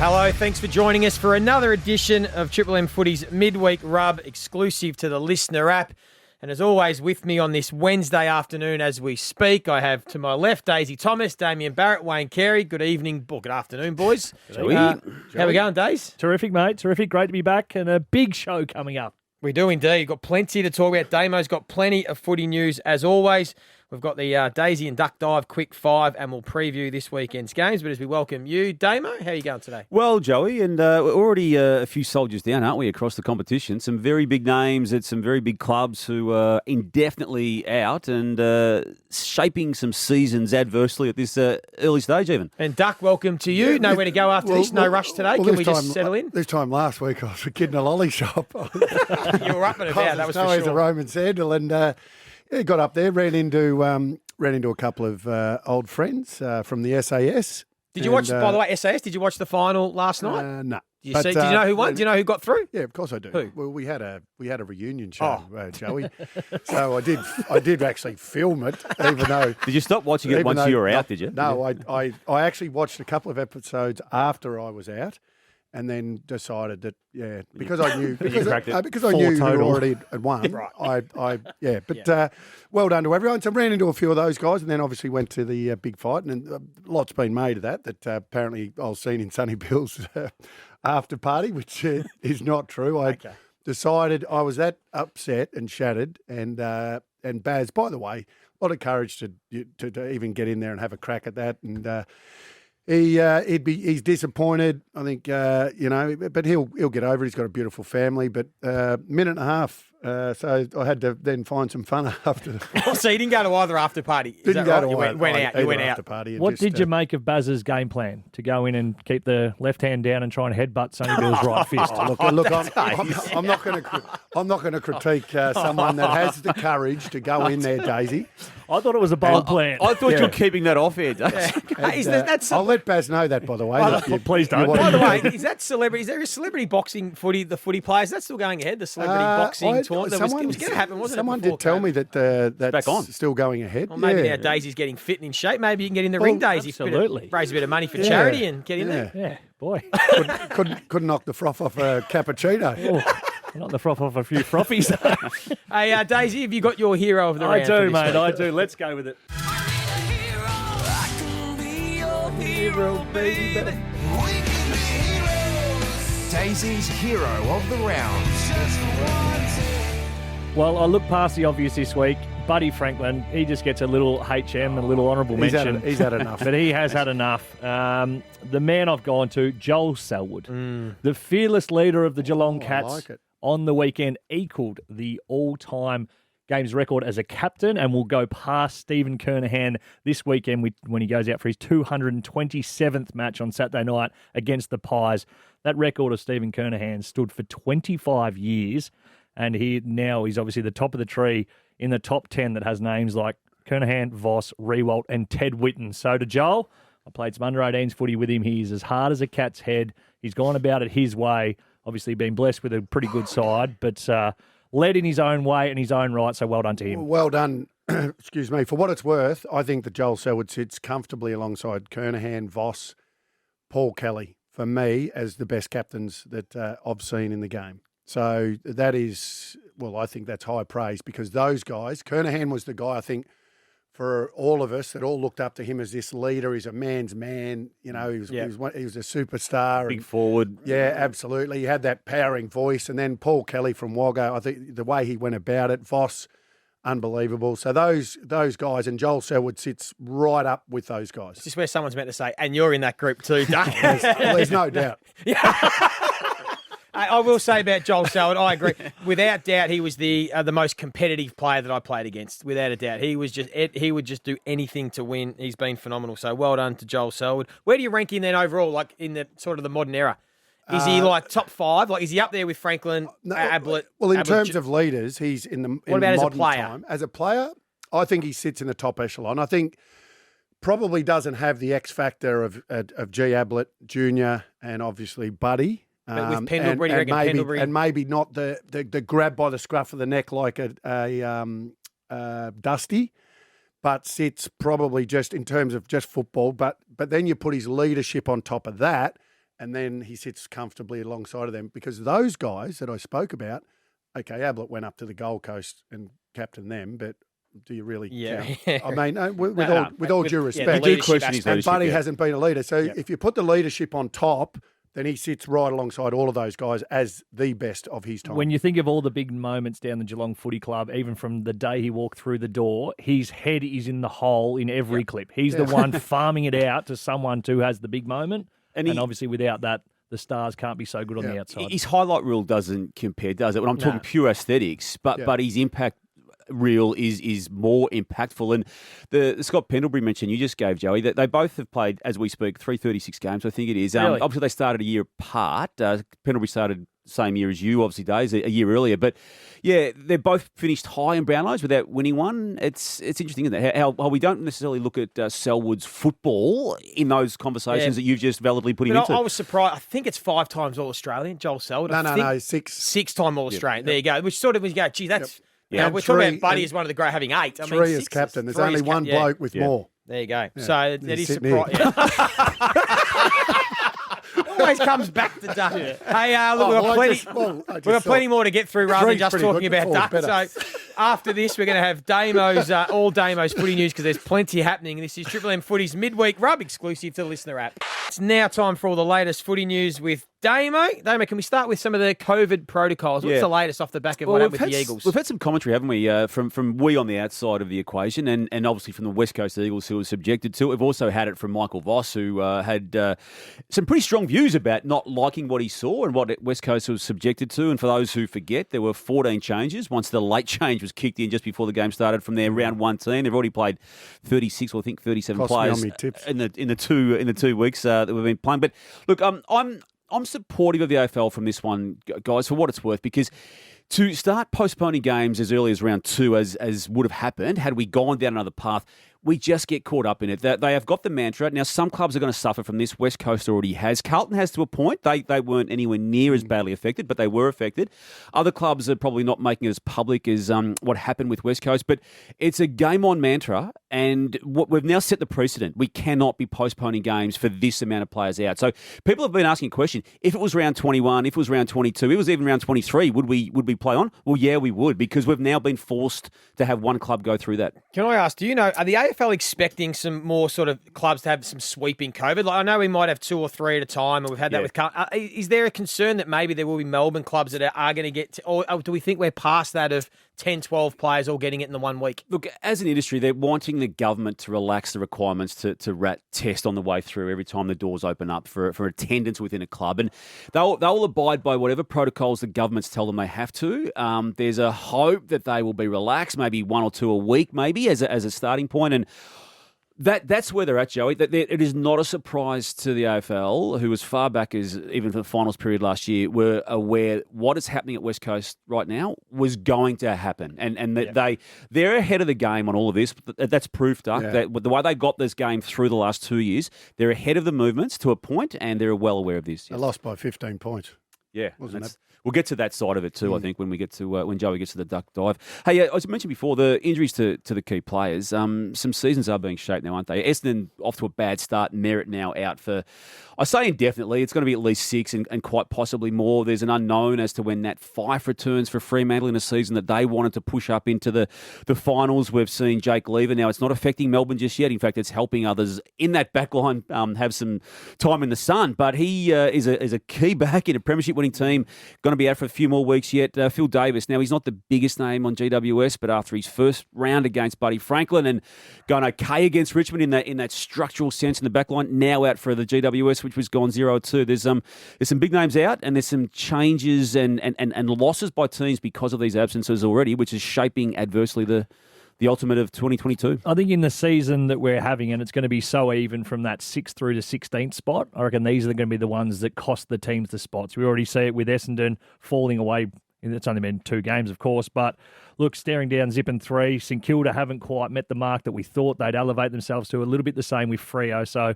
Hello, thanks for joining us for another edition of Triple M Footy's Midweek Rub, exclusive to the Listener app. And as always, with me on this Wednesday afternoon as we speak, I have to my left Daisy Thomas, Damien Barrett, Wayne Carey. Good evening, or good afternoon, boys. Joey. How we going, Days? Terrific, mate. Terrific. Great to be back and a big show coming up. We do indeed. Got plenty to talk about. Damo's got plenty of footy news as always. We've got the Daisy and Duck Dive Quick 5 and we'll preview this weekend's games. But as we welcome you, Damo, how are you going today? Well, Joey, and we're already a few soldiers down, aren't we, across the competition? Some very big names at some very big clubs who are indefinitely out and shaping some seasons adversely at this early stage even. And Duck, welcome to you. Nowhere to go after this. No rush today. Can we just settle in? This time last week I was a kid in a lolly shop. You were up and about, that was for as sure. a Roman sandal and got up there, ran into a couple of old friends from the SAS. Did you watch, by the way, SAS, did you watch the final last night? No. Did you know who won? Do you know who got through? Yeah, of course I do. Who? Well, we had a reunion show, Joey. So I did actually film it, even though. Did you stop watching it once you were out, did you? No, I actually watched a couple of episodes after I was out. And then decided that, because I knew because I knew you already had won. Right. But well done to everyone. So ran into a few of those guys, and then obviously went to the big fight, and a lot's been made of that. That apparently I was seen in Sonny Bill's after party, which is not true. I decided I was that upset and shattered, and Baz, by the way, a lot of courage to even get in there and have a crack at that, and. He's disappointed, I think, but he'll get over it. He's got a beautiful family, but minute and a half. So I had to then find some fun after. So you didn't go to either after party? Didn't go to you went out. After party. What did you make of Baz's game plan to go in and keep the left hand down and try and headbutt Sonny Bill's right fist? Look, I'm not going to critique someone that has the courage to go in there, Daisy. I thought it was a bold plan. I thought you were keeping that off air, I'll let Baz know that, by the way. Please don't. By the way, is that celebrity? Is there a celebrity boxing footy? The footy players? That's still going ahead. The celebrity boxing tournament. It was going to happen, wasn't it? Someone did tell me that that's still going ahead. Well, maybe now Daisy's getting fit and in shape. Maybe you can get in the ring, Daisy. Absolutely. Raise a bit of money for charity and get in there. Yeah, boy. Couldn't knock the froth off a cappuccino. Not the froth off a few frothies. Hey, Daisy, have you got your hero of the round? I do, mate. I do. Let's go with it. Daisy's hero of the round. Well, I look past the obvious this week. Buddy Franklin, he just gets a little HM and a little honourable mention. He's had enough. But he has had enough. The man I've gone to, Joel Selwood, the fearless leader of the Geelong Cats, on the weekend equalled the all-time games record as a captain and will go past Stephen Kernahan this weekend when he goes out for his 227th match on Saturday night against the Pies. That record of Stephen Kernahan stood for 25 years, and he's obviously the top of the tree in the top 10 that has names like Kernahan, Voss, Rewalt, and Ted Whitten. So to Joel, I played some under-18s footy with him. He's as hard as a cat's head. He's gone about it his way. Obviously been blessed with a pretty good side, but led in his own way and his own right, so well done to him. Well done. Excuse me. For what it's worth, I think that Joel Selwood sits comfortably alongside Kernahan, Voss, Paul Kelly, for me, as the best captains that I've seen in the game. So that is, I think that's high praise because those guys, Kernahan was the guy, I think, for all of us that all looked up to him as this leader. He's a man's man. He was a superstar. Big forward. Yeah, absolutely. He had that powering voice. And then Paul Kelly from Wagga, I think the way he went about it, Voss, unbelievable. So those guys, and Joel Selwood sits right up with those guys. Is this where someone's meant to say, and you're in that group too, Duck? There's no doubt. I will say about Joel Selwood, I agree. Without doubt, he was the most competitive player that I played against. Without a doubt, he would just do anything to win. He's been phenomenal. So well done to Joel Selwood. Where do you rank him then overall, like in the sort of the modern era? Is he like top 5? Like is he up there with Franklin, Ablett? Well, in terms of leaders, he's in the what about modern as a player? Time. As a player, I think he sits in the top echelon. I think probably doesn't have the X factor of G. Ablett Jr. and obviously Buddy. But with Pendlebury, and maybe not the grab by the scruff of the neck like a Dusty, but sits probably just in terms of just football. But then you put his leadership on top of that, and then he sits comfortably alongside of them because those guys that I spoke about, okay, Ablett went up to the Gold Coast and captained them, but do you really count? I mean, with all due respect, you do question his and leadership, Buddy hasn't been a leader. So if you put the leadership on top, then he sits right alongside all of those guys as the best of his time. When you think of all the big moments down the Geelong Footy Club, even from the day he walked through the door, his head is in the hole in every clip. He's the one farming it out to someone who has the big moment. And obviously without that, the stars can't be so good on the outside. His highlight reel doesn't compare, does it? When I'm talking pure aesthetics, but his impact reel is more impactful. And the Scott Pendlebury mention you just gave, Joey, that they both have played, as we speak, 336 games, I think it is. Really? Obviously, they started a year apart. Pendlebury started same year as you, obviously, Days, a year earlier. But, yeah, they're both finished high in Brownlows without winning one. It's interesting, isn't it? How we don't necessarily look at Selwood's football in those conversations that you've just validly put him into. I was surprised. I think it's 5 times All-Australian, Joel Selwood. No, 6. 6-time All-Australian. There you go. Which sort of, when you go, gee, that's... Yeah, we're talking about Buddy as one of the great, having 8. 3 as captain. There's only one bloke with more. There you go. Yeah. So it is surprising. Always comes back to Duck. Hey, look, we've got plenty more to get through rather than just talking about Duck. So after this, we're going to have Damo's, all Damo's footy news because there's plenty happening. This is Triple M Footy's Midweek Rub, exclusive to the Listener app. It's now time for all the latest footy news with Damo. Damo, can we start with some of the COVID protocols? What's the latest off the back of what happened with the Eagles? We've had some commentary, haven't we, from we on the outside of the equation and obviously from the West Coast Eagles who were subjected to it. We've also had it from Michael Voss who had some pretty strong views about not liking what he saw and what West Coast was subjected to. And for those who forget, there were 14 changes once the late change was kicked in just before the game started from their round 1 team. They've already played 36 or I think 37 players in the 2 weeks that we've been playing. But look, I'm supportive of the AFL from this one, guys, for what it's worth, because to start postponing games as early as round 2, as would have happened had we gone down another path, we just get caught up in it. They have got the mantra. Now, some clubs are going to suffer from this. West Coast already has. Carlton has to a point. They weren't anywhere near as badly affected, but they were affected. Other clubs are probably not making it as public as what happened with West Coast, but it's a game-on mantra, and we've now set the precedent. We cannot be postponing games for this amount of players out. So people have been asking a question. If it was round 21, if it was round 22, if it was even round 23, would we play on? Well, yeah, we would, because we've now been forced to have one club go through that. Can I ask, do you know, are the AFL expecting some more sort of clubs to have some sweeping COVID? Like, I know we might have 2 or 3 at a time, and we've had that with Carlton. Is there a concern that maybe there will be Melbourne clubs that are going to get, or do we think we're past that of 10, 12 players all getting it in the 1 week? Look, as an industry, they're wanting the government to relax the requirements to rat test on the way through every time the doors open up for attendance within a club. And they'll abide by whatever protocols the governments tell them they have to. There's a hope that they will be relaxed, maybe 1 or 2 a week, maybe as a starting point. And that's where they're at, Joey. It is not a surprise to the AFL, who as far back as even for the finals period last year, were aware what is happening at West Coast right now was going to happen. And they're ahead of the game on all of this. That's proof, Duck, that the way they got this game through the last 2 years, they're ahead of the movements to a point, and they're well aware of this. They lost by 15 points. Yeah, we'll get to that side of it too. I think when we get to when Joey gets to the duck dive. Hey, as I mentioned before, the injuries to the key players. Some seasons are being shaped now, aren't they? Essendon off to a bad start. Merritt now out for, I say indefinitely. It's going to be at least 6 and quite possibly more. There's an unknown as to when Nat Fyfe returns for Fremantle in a season that they wanted to push up into the finals. We've seen Jake Lever. Now it's not affecting Melbourne just yet. In fact, it's helping others in that backline have some time in the sun. But he is a key back in a premiership winning team. Going to be out for a few more weeks yet. Phil Davis. Now, he's not the biggest name on GWS, but after his first round against Buddy Franklin and going okay against Richmond in that structural sense in the backline, now out for the GWS, which was gone 0-2. There's some big names out, and there's some changes and losses by teams because of these absences already, which is shaping adversely the ultimate of 2022. I think in the season that we're having, and it's going to be so even from that 6th through to 16th spot, I reckon these are going to be the ones that cost the teams the spots. We already see it with Essendon falling away. It's only been 2 games, of course, but look, staring down zip and 3. St Kilda haven't quite met the mark that we thought they'd elevate themselves to. A little bit the same with Freo. So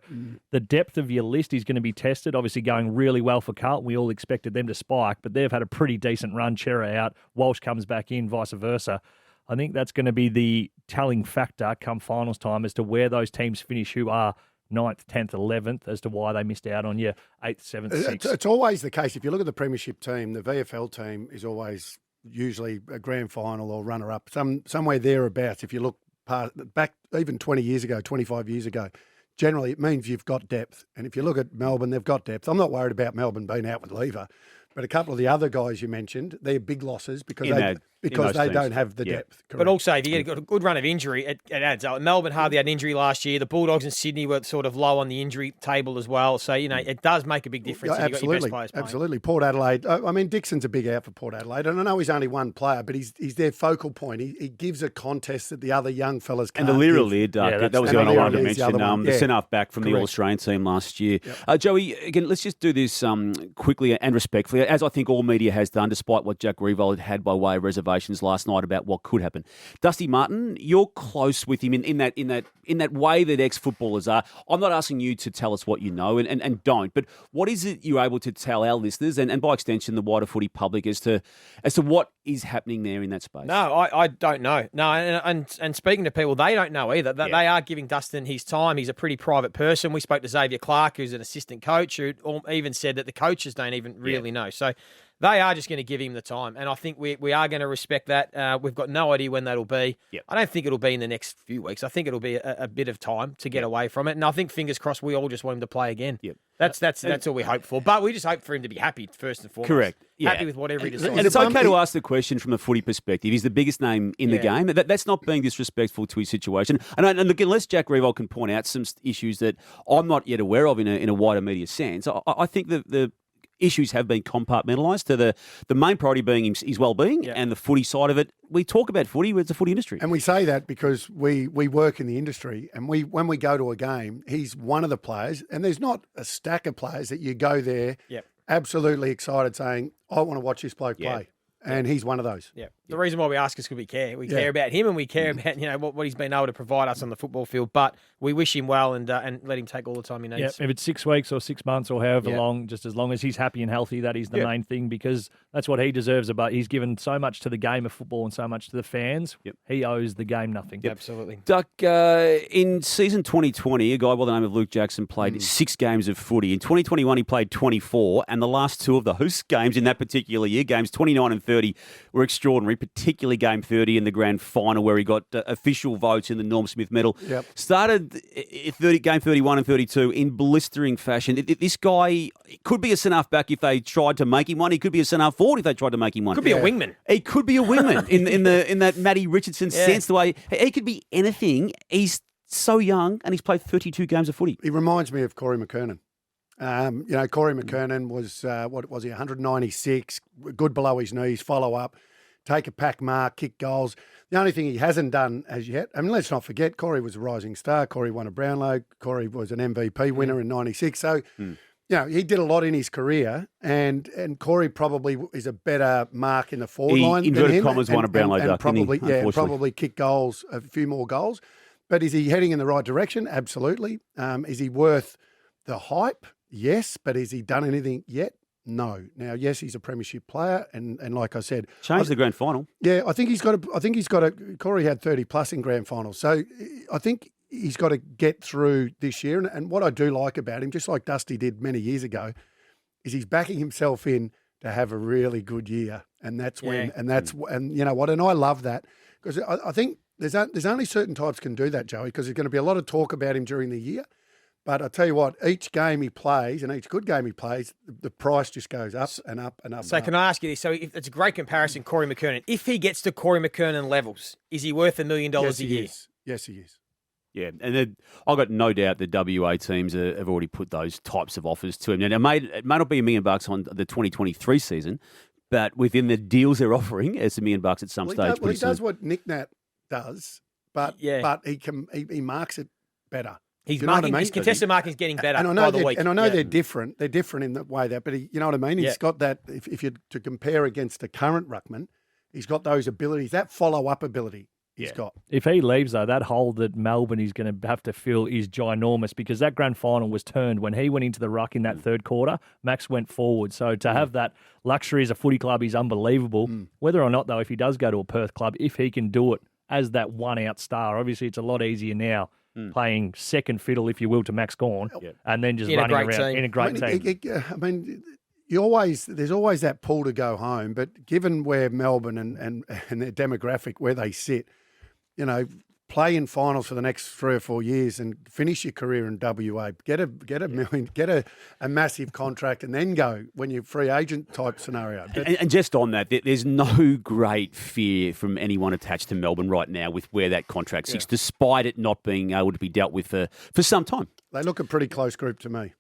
the depth of your list is going to be tested. Obviously going really well for Carlton. We all expected them to spike, but they've had a pretty decent run. Chera out. Walsh comes back in, vice versa. I think that's going to be the telling factor come finals time as to where those teams finish who are 9th, 10th, 11th as to why they missed out on 8th, 7th, 6th. It's always the case. If you look at the premiership team, the VFL team is always usually a grand final or runner-up, somewhere thereabouts. If you look back even 20 years ago, 25 years ago, generally it means you've got depth. And if you look at Melbourne, they've got depth. I'm not worried about Melbourne being out with Lever, but a couple of the other guys you mentioned, they're big losses because they don't have the depth. Correct. But also, if you get a good run of injury, it adds up. Melbourne hardly had an injury last year. The Bulldogs and Sydney were sort of low on the injury table as well. So, it does make a big difference if you've got your best players playing. Absolutely. Port Adelaide, I mean, Dixon's a big out for Port Adelaide. And I know he's only one player, but he's their focal point. He gives a contest that the other young fellas can't And the Lira give. lid, that was the one I wanted to mention. The centre-half back from the All-Australian team last year. Yep. Joey, again, let's just do this quickly and respectfully, as I think all media has done, despite what Jack Riewoldt had by way of reservations last night about what could happen. Dusty Martin, you're close with him in that way that ex-footballers are. I'm not asking you to tell us what you know and don't, but what is it you're able to tell our listeners and by extension the wider footy public as to what is happening there in that space? No, I don't know. No, and speaking to people, they don't know either. They are giving Dustin his time. He's a pretty private person. We spoke to Xavier Clark, who's an assistant coach, who even said that the coaches don't even really know. So they are just going to give him the time, and I think we are going to respect that. We've got no idea when that'll be. Yep. I don't think it'll be in the next few weeks. I think it'll be a bit of time to get away from it, and I think, fingers crossed, we all just want him to play again. Yep. That's all we hope for. But we just hope for him to be happy first and foremost. Correct. Yeah. Happy with whatever he decides. And it's okay to ask the question from a footy perspective. He's the biggest name in the game. That's not being disrespectful to his situation. And look, unless Jack Riewoldt can point out some issues that I'm not yet aware of in a wider media sense, I think that the issues have been compartmentalised to the main priority being his well-being and the footy side of it. We talk about footy, it's a footy industry. And we say that because we work in the industry, and when we go to a game, he's one of the players, and there's not a stack of players that you go there absolutely excited saying, I want to watch this bloke play. And he's one of those. Yeah. The reason why we ask is because we care. We care about him, and we care about what he's been able to provide us on the football field. But we wish him well and let him take all the time he needs. Yeah, if it's 6 weeks or 6 months or however long, just as long as he's happy and healthy, that is the main thing, because that's what he deserves. About he's given so much to the game of football and so much to the fans. Yep. He owes the game nothing. Absolutely. Duck, in season 2020, a guy by the name of Luke Jackson played 6 games of footy. In 2021, he played 24, and the last 2 of those games in that particular year, games 29 and 30, were extraordinary, particularly game 30 in the grand final where he got official votes in the Norm Smith medal. Yep. Started game 31 and 32 in blistering fashion. This guy could be a centre-half back if they tried to make him one. He could be a centre-half forward if they tried to make him one. Could be a wingman. He could be a wingman in that Matty Richardson sense. The way he could be anything. He's so young and he's played 32 games of footy. He reminds me of Corey McKernan. Corey McKernan was, 196, good below his knees, follow up, take a pack mark, kick goals. The only thing he hasn't done as yet, I mean, let's not forget, Corey was a rising star. Corey won a Brownlow. Corey was an MVP winner in 96. So, he did a lot in his career, and Corey probably is a better mark in the forward line. Inverted commas, won a Brownlow and duck, probably kick goals, a few more goals. But is he heading in the right direction? Absolutely. Is he worth the hype? Yes, but has he done anything yet? No. Now, yes, he's a premiership player, and like I said, changed the grand final. Yeah, I think he's got to. Corey had 30 plus in grand finals, so I think he's got to get through this year. And what I do like about him, just like Dusty did many years ago, is he's backing himself in to have a really good year, and that's when, and you know what, and I love that because I think there's only certain types can do that, Joey, because there's going to be a lot of talk about him during the year. But I tell you what, each game he plays and each good game he plays, the price just goes up and up and up. So can I ask you this? So it's a great comparison, Corey McKernan. If he gets to Corey McKernan levels, is he worth $1 million a year? Yes, he is. Yeah, and I've got no doubt the WA teams have already put those types of offers to him. Now, it may not be $1 million on the 2023 season, but within the deals they're offering, it's $1 million at some stage. He does what Nick Nat does, but he marks it better. His contested marking is getting better by the week. And I know they're different. They're different in the way that, but you know what I mean? He's got that, if you're to compare against the current ruckman, he's got those abilities, that follow-up ability he's got. If he leaves, though, that hole that Melbourne is going to have to fill is ginormous because that grand final was turned when he went into the ruck in that third quarter. Max went forward. So to have that luxury as a footy club is unbelievable. Whether or not, though, if he does go to a Perth club, if he can do it as that one-out star, obviously it's a lot easier now playing second fiddle, if you will, to Max Gawn, and then just In a running great around team. in a great team. I mean, there's always that pull to go home, but given where Melbourne and their demographic, where they sit, play in finals for the next 3 or 4 years and finish your career in WA, get a massive contract, and then go when you're free agent type scenario. But, And just on that, there's no great fear from anyone attached to Melbourne right now with where that contract sits, despite it not being able to be dealt with for some time. they look a pretty close group to me.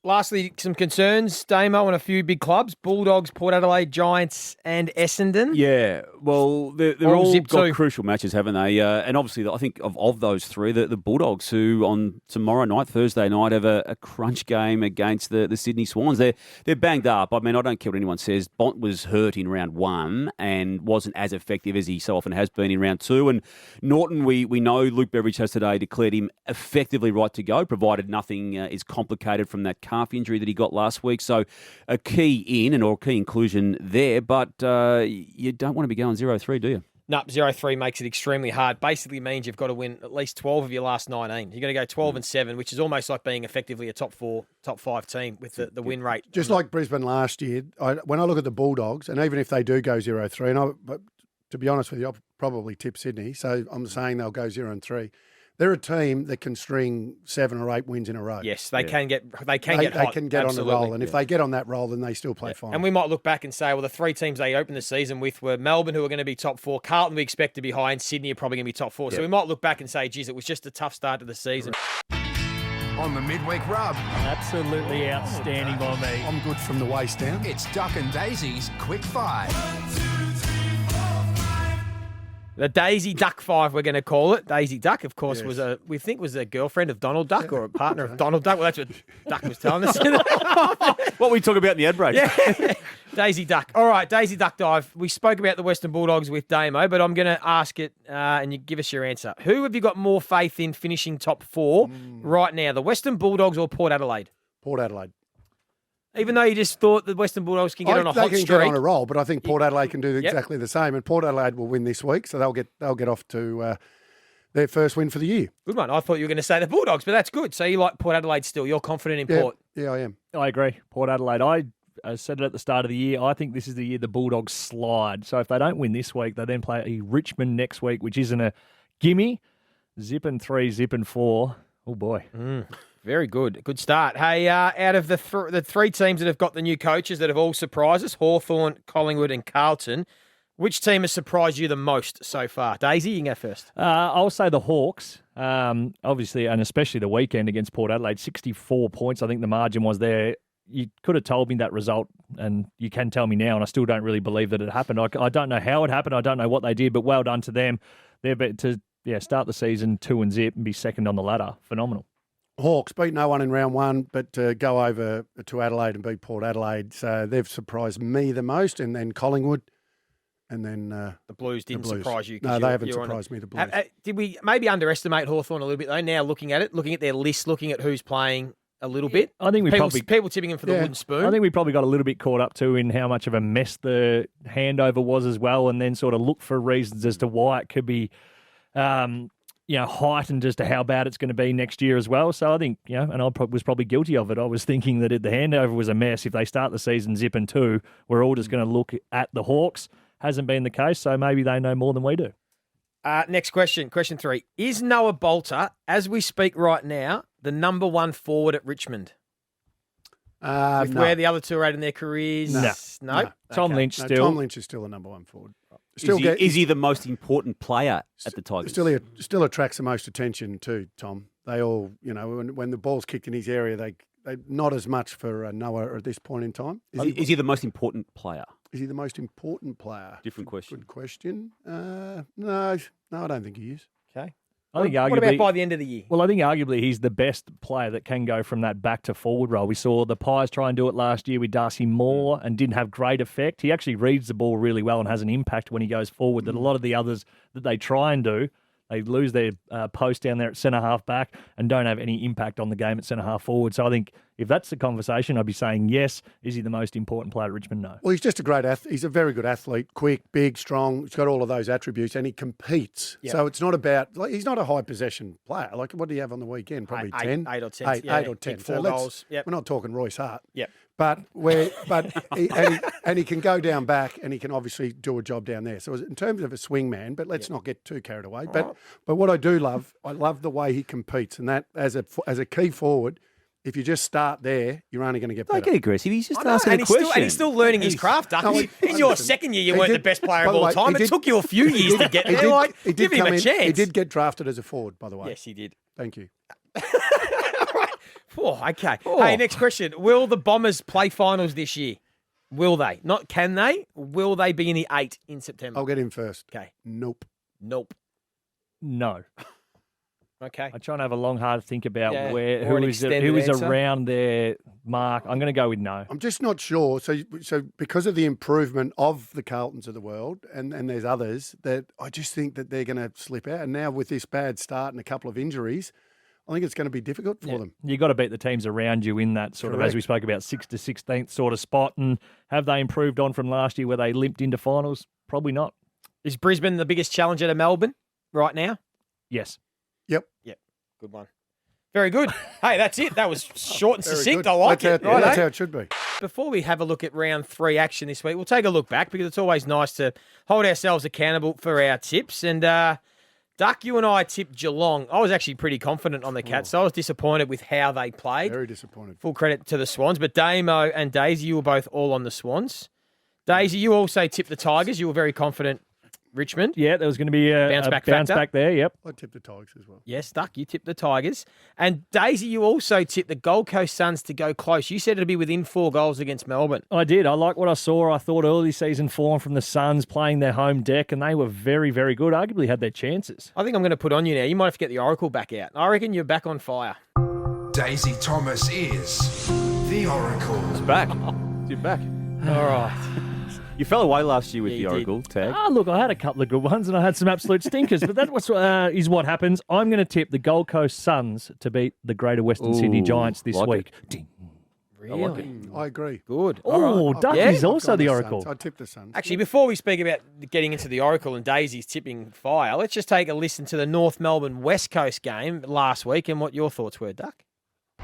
Lastly, some concerns, Damo, on a few big clubs: Bulldogs, Port Adelaide, Giants, and Essendon. Yeah, well, they're All all zip got too. crucial matches, haven't they? And obviously, I think of those three, the Bulldogs, who on tomorrow night, Thursday night, have a crunch game against the Sydney Swans. They're banged up. I mean, I don't care what anyone says. Bont was hurt in round 1 and wasn't as effective as he so often has been in round 2. And Norton, we know Luke Beveridge has today declared him effectively right to go, provided nothing is complicated from that calf injury that he got last week. So a key in or key inclusion there, but you don't want to be going 0-3, do you? No, 0-3 makes it extremely hard. Basically means you've got to win at least 12 of your last 19. You're going to go 12-7, which is almost like being effectively a top 4, top 5 team with the win rate. Just like Brisbane last year, when I look at the Bulldogs, and even if they do go 0-3, but to be honest with you, I'll probably tip Sydney, so I'm saying they'll go 0-3. They're a team that can string 7 or 8 wins in a row. Yes, they can get hot. They can get Absolutely. on the roll, and if they get on that roll, then they still play fine. And we might look back and say, well, the 3 teams they opened the season with were Melbourne, who are going to be top 4. Carlton, we expect to be high, and Sydney are probably going to be top 4. So we might look back and say, geez, it was just a tough start to the season. On the Midweek Rub, Absolutely outstanding by me. I'm good from the waist down. it's Duck and Daisy's Quick 5. The Daisy Duck 5, we're going to call it. Daisy Duck, of course, was a girlfriend of Donald Duck or a partner of Donald Duck. Well, that's what Duck was telling us. What we talk about in the ad break. Yeah. Daisy Duck. All right, Daisy Duck Dive. We spoke about the Western Bulldogs with Damo, but I'm going to ask it and you give us your answer. Who have you got more faith in finishing top 4 right now, the Western Bulldogs or Port Adelaide? Port Adelaide. Even though you just thought the Western Bulldogs can get on a hot They can streak. get on a roll, but I think Port Adelaide can do exactly the same. And Port Adelaide will win this week, so they'll get off to their first win for the year. Good one. I thought you were going to say the Bulldogs, but that's good. So you like Port Adelaide still. You're confident in Port. Yeah, I am. I agree. Port Adelaide. I said it at the start of the year. I think this is the year the Bulldogs slide. So if they don't win this week, they then play Richmond next week, which isn't a gimme. Zipping 3, zipping 4. Oh, boy. Very good. Good start. Hey, out of the 3 teams that have got the new coaches that have all surprised us, Hawthorn, Collingwood and Carlton, which team has surprised you the most so far? Daisy, you can go first. I'll say the Hawks, obviously, and especially the weekend against Port Adelaide, 64 points. I think the margin was there. You could have told me that result, and you can tell me now, and I still don't really believe that it happened. I don't know how it happened. I don't know what they did, but well done to them. They're to start the season 2-0 and be second on the ladder. Phenomenal. Hawks beat no one in round 1, but go over to Adelaide and beat Port Adelaide. So they've surprised me the most, and then Collingwood, and then The Blues didn't surprise you. No, they haven't surprised me, the Blues. Did we maybe underestimate Hawthorn a little bit, though, now looking at their list, looking at who's playing a little bit? I think people tipping him for the wooden spoon. I think we probably got a little bit caught up too in how much of a mess the handover was as well, and then sort of look for reasons as to why it could be heightened as to how bad it's going to be next year as well. So I think, and I was probably guilty of it. I was thinking that the handover was a mess. If they start the season zipping 2, we're all just going to look at the Hawks. Hasn't been the case, so maybe they know more than we do. Next question, question 3. Is Noah Bolter, as we speak right now, the number 1 forward at Richmond? With where the other 2 are at in their careers? No. Tom Lynch still. Tom Lynch is still the number 1 forward. Is he the most important player at the Tigers? Still attracts the most attention too, Tom. They all, when the ball's kicked in his area, they not as much for Noah at this point in time. Is he the most important player? Is he the most important player? Different question. Good question. No, I don't think he is. Okay. I think what about by the end of the year? Well, I think arguably he's the best player that can go from that back to forward role. We saw the Pies try and do it last year with Darcy Moore and didn't have great effect. He actually reads the ball really well and has an impact when he goes forward that a lot of the others that they try and do, they lose their post down there at centre-half back and don't have any impact on the game at centre-half forward. So I think if that's the conversation, I'd be saying yes. Is he the most important player at Richmond? No. Well, he's just a great athlete. He's a very good athlete, quick, big, strong. He's got all of those attributes, and he competes. Yep. So it's not about he's not a high possession player. Like, what do you have on the weekend? Probably 10, 8 or 10, eight or 10. Big 4 goals. Yep. We're not talking Royce Hart. Yep. But he can go down back, and he can obviously do a job down there. So in terms of a swing man, but let's not get too carried away. But what I do love, I love the way he competes, and that as a key forward. If you just start there, you're only going to get better. Don't get aggressive. He's just asking and a question. He's still learning his craft, Duck. No, in your second year, you weren't the best player of all time. It took you a few years to get there. Give him a chance. He did get drafted as a forward, by the way. Yes, he did. Thank you. Oh, okay. Hey, next question. Will the Bombers play finals this year? Will they? Not can they? Will they be in the 8 in September? I'll get him first. Okay. Nope. No. Okay. I'm trying to have a long, hard think about who an is extended answer. around their mark. I'm going to go with no. I'm just not sure. So because of the improvement of the Carltons of the world, and there's others, that I just think that they're going to slip out. And now with this bad start and a couple of injuries, I think it's going to be difficult for them. You've got to beat the teams around you in that sort of, as we spoke about, 6th to 16th sort of spot. And have they improved on from last year where they limped into finals? Probably not. Is Brisbane the biggest challenger to Melbourne right now? Yes. Yep. Good one. Very good. Hey, that's it. That was short and succinct. Good. I like That's it. That's how it should be. Before we have a look at round 3 action this week, we'll take a look back because it's always nice to hold ourselves accountable for our tips. And Duck, you and I tipped Geelong. I was actually pretty confident on the Cats, so I was disappointed with how they played. Very disappointed. Full credit to the Swans. But Damo and Daisy, you were both all on the Swans. Daisy, you also tipped the Tigers. You were very confident Richmond. Yeah, there was going to be a Bounce back bounce factor. back there. Yep. I tipped the Tigers as well. Yes, Duck, you tipped the Tigers. And Daisy, you also tipped the Gold Coast Suns to go close. You said it'd be within 4 goals against Melbourne. I did. I like what I saw. I thought early season form from the Suns playing their home deck, and they were very, very good. Arguably had their chances. I think I'm going to put on you now. You might have to get the Oracle back out. I reckon you're back on fire. Daisy Thomas is the Oracle. It's back. You're back. All right. You fell away last year with the you Oracle tag. Look, I had a couple of good ones, and I had some absolute stinkers, but that is what happens. I'm going to tip the Gold Coast Suns to beat the Greater Western Sydney Giants this week. Ding. Really? I agree. Good. Oh, Duck Yeah. is also I've the gone Oracle. Suns. I tipped the Suns. Actually, before we speak about getting into the Oracle and Daisy's tipping fire, let's just take a listen to the North Melbourne West Coast game last week and what your thoughts were, Duck.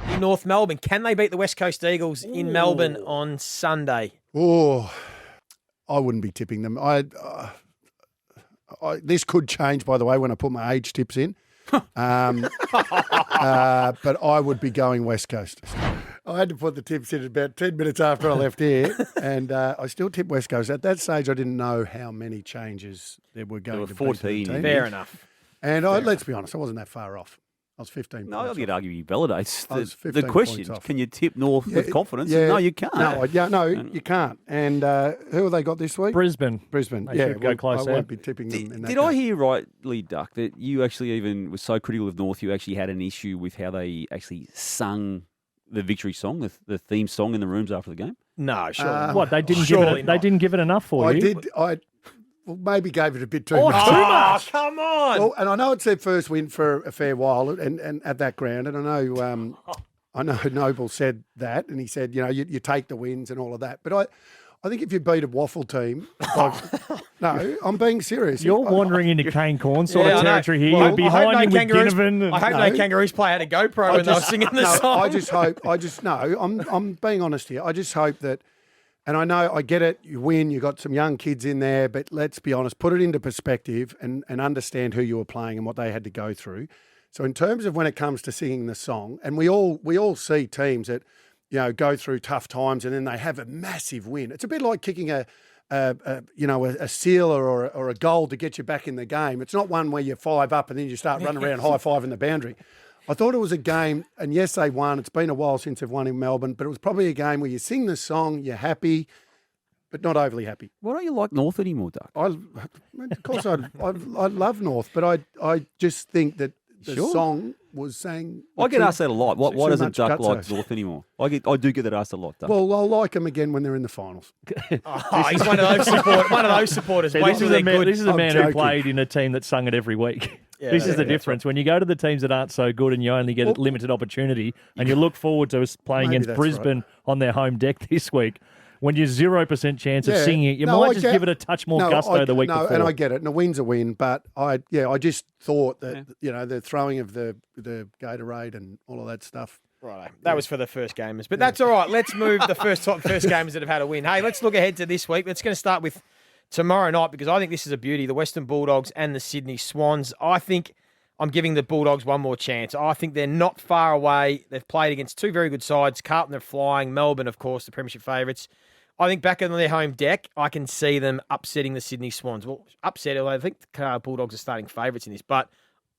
In North Melbourne, can they beat the West Coast Eagles in Melbourne on Sunday? Oh, I wouldn't be tipping them. This could change, by the way, when I put my age tips in. But I would be going West Coast. I had to put the tips in about 10 minutes after I left here, and I still tipped West Coast. At that stage, I didn't know how many changes there were going to be. 14. To the team. Fair enough. And let's be honest, I wasn't that far off. I was 15 No, points I'd off. argue he validates I was the 15 question. points off. Can you tip North with confidence? Yeah. No, you can't. No, you can't. And who have they got this week? Brisbane. Brisbane. They Yeah, should go close I there. won't be tipping them in that Did game. I hear rightly, Duck, that you actually even were so critical of North, you actually had an issue with how they actually sung the victory song, the theme song in the rooms after the game? No, surely. What, they didn't Surely they didn't give it enough for you? I maybe gave it a bit too Oh, much. too Oh, much. come on. Well, and I know it's their first win for a fair while, and at that ground, and I know Noble said that, and he said, you take the wins and all of that. But I think if you beat a waffle team, no, I'm being serious. You're wandering into Kane Corn sort Yeah, I of know. territory here. Well, You're behind him with Kangaroos- Ginnivan. I hope no Kangaroos player had a GoPro when they were singing the song. I'm being honest here. I just hope that, and I know I get it. You win. You got some young kids in there, but let's be honest. Put it into perspective and understand who you were playing and what they had to go through. So in terms of when it comes to singing the song, and we all see teams that go through tough times and then they have a massive win. It's a bit like kicking a sealer or a goal to get you back in the game. It's not one where you're 5 up and then you start running around high-fiving the boundary. I thought it was a game, and yes, they won. It's been a while since they've won in Melbourne, but it was probably a game where you sing the song, you're happy, but not overly happy. Why don't you like North anymore, Duck? Of course, I love North, but I just think that the Sure. song was saying... I get asked that a lot. Why too doesn't much Duck like gutso. North anymore? I do get that asked a lot, Duck. Well, I'll like them again when they're in the finals. Oh, he's one of those supporters. See, Wait this till is they're a man, good. this is a I'm man who joking. played in a team that sung it every week. Yeah, This is the that's difference. When you go to the teams that aren't so good and you only get a limited opportunity and you look forward to us playing Maybe against that's Brisbane on their home deck this week, when you're 0% chance of Yeah. singing it, you No, might I just get- give it a touch more gusto the week before. And I get it. And a win's a win. But I just thought that, the throwing of the Gatorade and all of that stuff. Right, that was for the first gamers, but that's all right. Let's move the first gamers that have had a win. Hey, let's look ahead to this week. It's going to start with tomorrow night because I think this is a beauty. The Western Bulldogs and the Sydney Swans. I think I'm giving the Bulldogs one more chance. I think they're not far away. They've played against two very good sides. Carlton are flying. Melbourne, of course, the premiership favourites. I think back on their home deck, I can see them upsetting the Sydney Swans. Well, upset, although I think the Bulldogs are starting favourites in this, but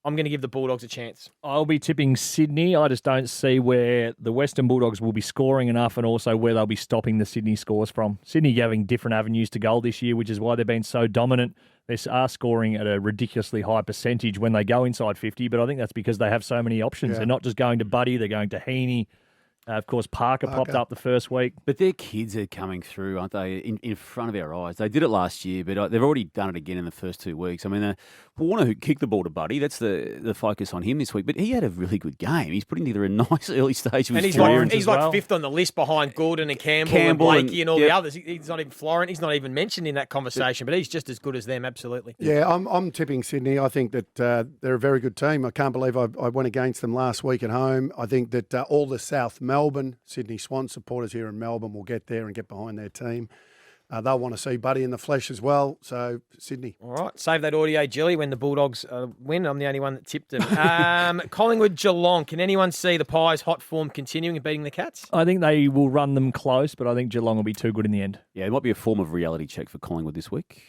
I'm going to give the Bulldogs a chance. I'll be tipping Sydney. I just don't see where the Western Bulldogs will be scoring enough and also where they'll be stopping the Sydney scores from. Sydney having different avenues to goal this year, which is why they've been so dominant. They are scoring at a ridiculously high percentage when they go inside 50, but I think that's because they have so many options. Yeah. They're not just going to Buddy, they're going to Heaney. Of course, Parker popped up the first week. But their kids are coming through, aren't they, in front of our eyes? They did it last year, but they've already done it again in the first 2 weeks. I mean, Warner, who kicked the ball to Buddy, that's the focus on him this week. But he had a really good game. He's putting together a nice early stage of And his he's career. like, he's like fifth on the list behind Gordon and Campbell and Blakey and all the others. He's not even Florent. He's not even mentioned in that conversation, but he's just as good as them, absolutely. Yeah, I'm tipping Sydney. I think that they're a very good team. I can't believe I went against them last week at home. I think that all the South Melbourne, Sydney Swan supporters here in Melbourne will get there and get behind their team. They'll want to see Buddy in the flesh as well. So, Sydney. All right. Save that audio, Jilly, when the Bulldogs win. I'm the only one that tipped them. Collingwood, Geelong. Can anyone see the Pies' hot form continuing and beating the Cats? I think they will run them close, but I think Geelong will be too good in the end. Yeah, it might be a form of reality check for Collingwood this week.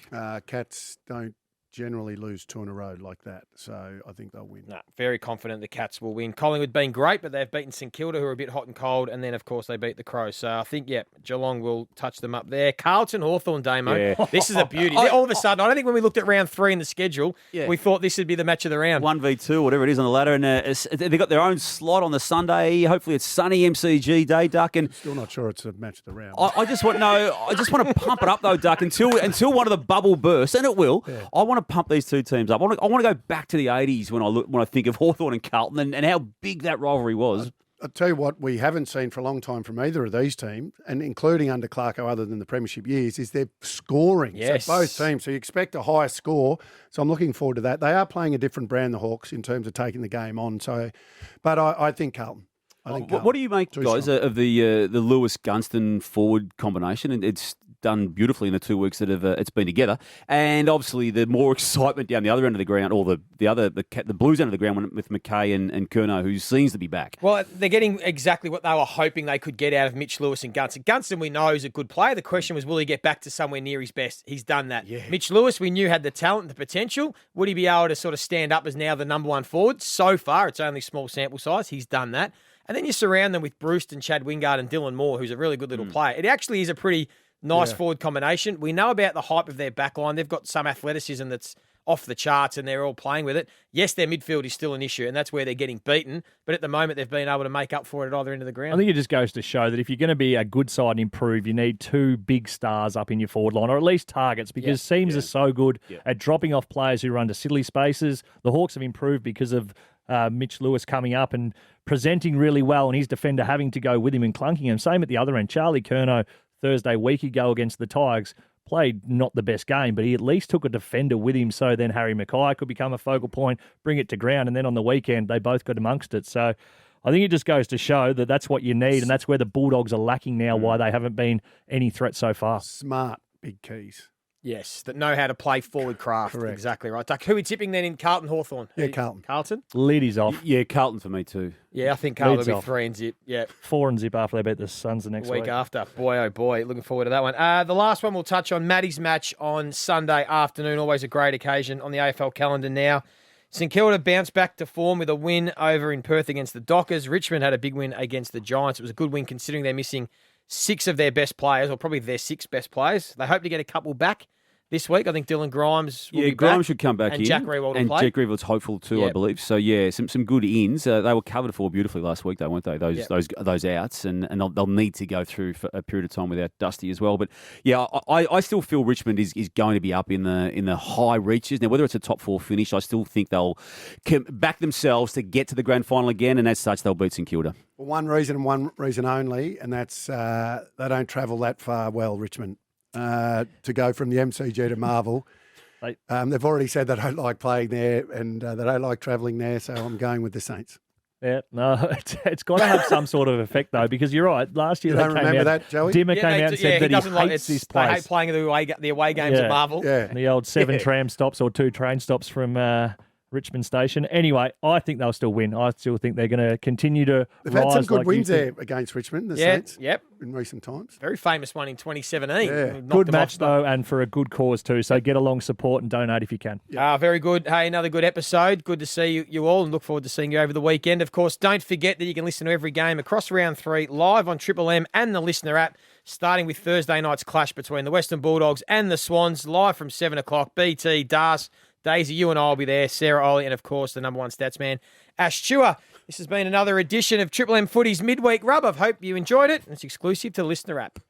Cats don't generally lose two in a row like that. So, I think they'll win. No, very confident the Cats will win. Collingwood been great, but they've beaten St Kilda, who are a bit hot and cold, and then, of course, they beat the Crows. So I think, Geelong will touch them up there. Carlton, Hawthorn, Damo. Yeah. This is a beauty. All of a sudden, I don't think when we looked at round 3 in the schedule, we thought this would be the match of the round. 1v2, whatever it is on the ladder, and they've got their own slot on the Sunday. Hopefully, it's sunny MCG day, Duck. And Still not sure it's a match of the round. I just want to pump it up though, Duck, until one of the bubble bursts, and it will. Yeah. I want to pump these two teams up. I want to go back to the 80s when I think of Hawthorn and Carlton and how big that rivalry was. I'll tell you what we haven't seen for a long time from either of these teams, and including under Clarko other than the premiership years, is their scoring. Yes. So both teams. So you expect a higher score. So I'm looking forward to that. They are playing a different brand, the Hawks, in terms of taking the game on. So, but I think Carlton. What do you make, guys, of the Lewis Gunston forward combination? And it's done beautifully in the 2 weeks that it's been together, and obviously the more excitement down the other end of the ground, or the Blues end of the ground with McKay and Curnow, who seems to be back. Well, they're getting exactly what they were hoping they could get out of Mitch Lewis and Gunston. Gunston, we know, is a good player. The question was, will he get back to somewhere near his best? He's done that. Yeah. Mitch Lewis, we knew had the talent and the potential. Would he be able to sort of stand up as now the number one forward? So far, it's only small sample size. He's done that. And then you surround them with Bruce and Chad Wingard and Dylan Moore, who's a really good little player. It actually is a pretty nice forward combination. We know about the hype of their back line. They've got some athleticism that's off the charts and they're all playing with it. Yes, their midfield is still an issue and that's where they're getting beaten. But at the moment, they've been able to make up for it at either end of the ground. I think it just goes to show that if you're going to be a good side and improve, you need two big stars up in your forward line, or at least targets, because teams are so good at dropping off players who run to silly spaces. The Hawks have improved because of Mitch Lewis coming up and presenting really well and his defender having to go with him and clunking him. Same at the other end. Charlie Curnow, Thursday week ago against the Tigers, played not the best game, but he at least took a defender with him, so then Harry Mackay could become a focal point, bring it to ground, and then on the weekend they both got amongst it. So I think it just goes to show that that's what you need, and that's where the Bulldogs are lacking now, why they haven't been any threat so far. Smart big keys. Yes, that know how to play forward craft. Correct. Exactly right. Duck, who are we tipping then in Carlton Hawthorn? Yeah, Carlton. Carlton? Lead is off. Yeah, Carlton for me too. Yeah, I think Carlton Leads will be off. 3 and zip. Yeah. 4 and zip after they beat the Suns the next Week week. after. Boy, oh boy. Looking forward to that one. The last one we'll touch on, Maddie's match on Sunday afternoon. Always a great occasion on the AFL calendar now. St Kilda bounced back to form with a win over in Perth against the Dockers. Richmond had a big win against the Giants. It was a good win considering they're missing 6 of their best players, or probably their 6 best players. They hope to get a couple back. this week. I think Dylan Grimes will be Grimes back, should come back and in. Jack Riewoldt will and play. Jack Riewoldt hopeful too, I believe. So some good ins. They were covered for beautifully last week, though, weren't they? Those outs, and they'll need to go through for a period of time without Dusty as well. But yeah, I still feel Richmond is going to be up in the high reaches. Now, whether it's a top 4 finish, I still think they'll back themselves to get to the grand final again, and as such, they'll beat St Kilda. For one reason and one reason only, and that's they don't travel that far well, Richmond, to go from the MCG to Marvel. They've already said they don't like playing there and they don't like travelling there, so I'm going with the Saints. Yeah, no, it's got to have some sort of effect, though, because you're right. Last year, you don't remember that, Joey? Dimmer came out and said that he hates this place. They hate playing the away games at Marvel. Yeah. The old 7 tram stops or 2 train stops from Richmond Station. Anyway, I think they'll still win. I still think they're going to continue to They've rise. had some good like wins there against Richmond, the Saints, in recent times. Very famous one in 2017. Yeah. Good match, though, and for a good cause, too. So get along, support, and donate if you can. Very good. Hey, another good episode. Good to see you all, and look forward to seeing you over the weekend. Of course, don't forget that you can listen to every game across round 3 live on Triple M and the Listener app, starting with Thursday night's clash between the Western Bulldogs and the Swans, live from 7 o'clock. BT, Das, Daisy, you and I will be there. Sarah Ollie, and of course, the number 1 stats man, Ash Chua. This has been another edition of Triple M Footy's Midweek Rub. I hope you enjoyed it. It's exclusive to the Listener app.